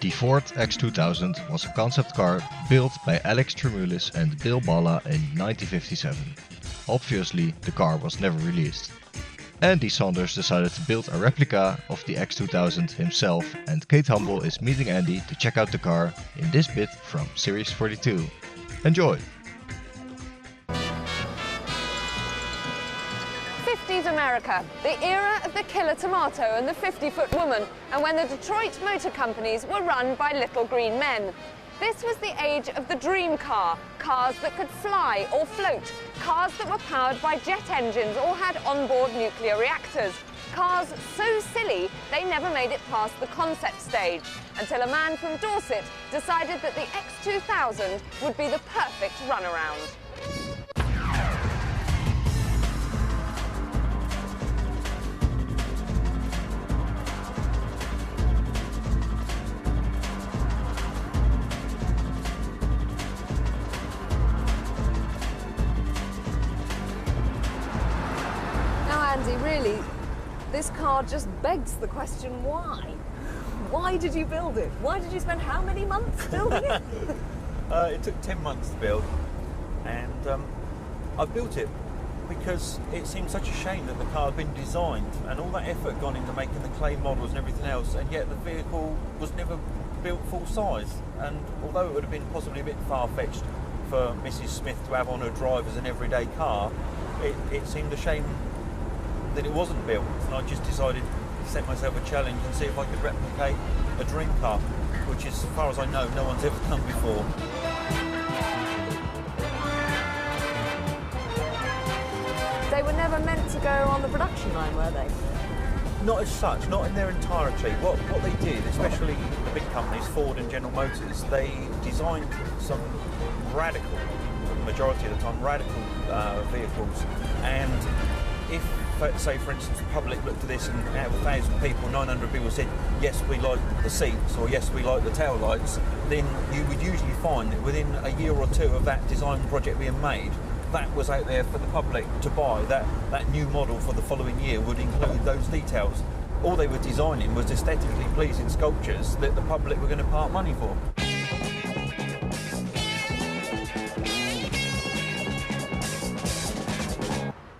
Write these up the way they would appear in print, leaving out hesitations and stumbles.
The Ford X2000 was a concept car built by Tremulis and Bill Balla in 1957. Obviously, the car was never released. Andy Saunders decided to build a replica of the X2000 himself, and Kate Humble is meeting Andy to check out the car in this bit from Series 42. Enjoy! 50s America, the era of the killer tomato and the 50-foot woman, and when the Detroit motor companies were run by little green men. This was the age of the dream car, cars that could fly or float, cars that were powered by jet engines or had onboard nuclear reactors. Cars so silly they never made it past the concept stage, until a man from Dorset decided that the X2000 would be the perfect runaround. Andy, really, this car just begs the question, why? Why did you build it? Why did you spend how many months building it? It took 10 months to build, and I built it because it seemed such a shame that the car had been designed and all that effort gone into making the clay models and everything else, and yet the vehicle was never built full size. And although it would have been possibly a bit far-fetched for Mrs. Smith to have on her drive as an everyday car, it seemed a shame that it wasn't built, and I just decided to set myself a challenge and see if I could replicate a dream car, which is, as far as I know, no one's ever done before. They were never meant to go on the production line, were they? Not as such, not in their entirety. What they did, especially the big companies, Ford and General Motors, they designed some radical, for the majority of the time, radical vehicles, and if, say for instance, the public looked at this and out of 1,000 people, 900 people said, yes, we like the seats, or yes, we like the tail lights, then you would usually find that within a year or two of that design project being made, that was out there for the public to buy. That new model for the following year would include those details. All they were designing was aesthetically pleasing sculptures that the public were going to part money for.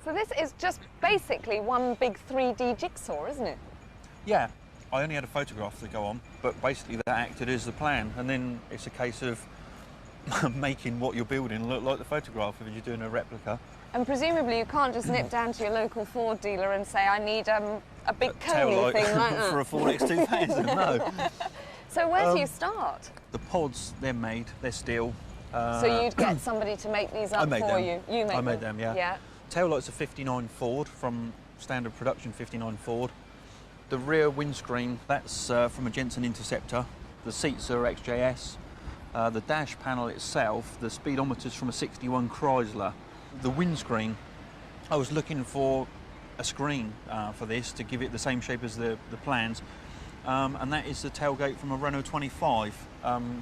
So this is just basically one big 3D jigsaw, isn't it? Yeah, I only had a photograph to go on, but basically that acted as the plan, and then it's a case of making what you're building look like the photograph if you're doing a replica. And presumably you can't just nip down to your local Ford dealer and say, I need a big coney thing like that. For a Ford X2000, no. So where do you start? The pods, they're made, they're steel. So you'd get somebody to make these up for you? You I made them, yeah. Yeah. Taillights are 59 Ford, from standard production 59 Ford. The rear windscreen, that's from a Jensen Interceptor. The seats are XJS. The dash panel itself, the speedometer's from a 61 Chrysler. The windscreen, I was looking for a screen for this to give it the same shape as the plans. And that is the tailgate from a Renault 25,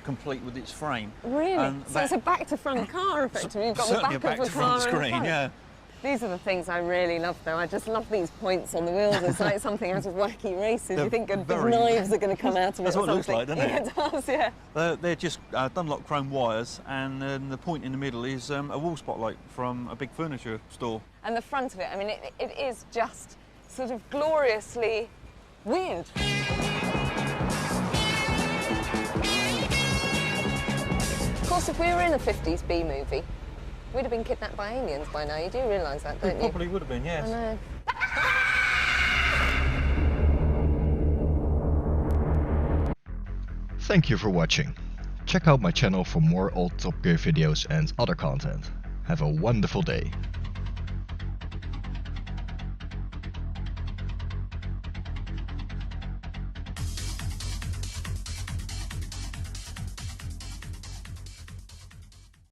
complete with its frame. Really? So it's a back-to-front car, effectively. You've got the back of the car back-to-front screen, yeah. These are the things I really love, though. I just love these points on the wheels. It's like something out of Wacky Races. You think knives are going to come out of it. That's what it looks like, doesn't it? Yeah, it does, yeah. They're just Dunlop chrome wires, and the point in the middle is a wall spotlight from a big furniture store. And the front of it, I mean, it is just sort of gloriously weird. Of course, if we were in a 50s B movie, we'd have been kidnapped by aliens by now. You do realise that, don't you? Probably would have been, yes. I know. Thank you for watching. Check out my channel for more old Top Gear videos and other content. Have a wonderful day.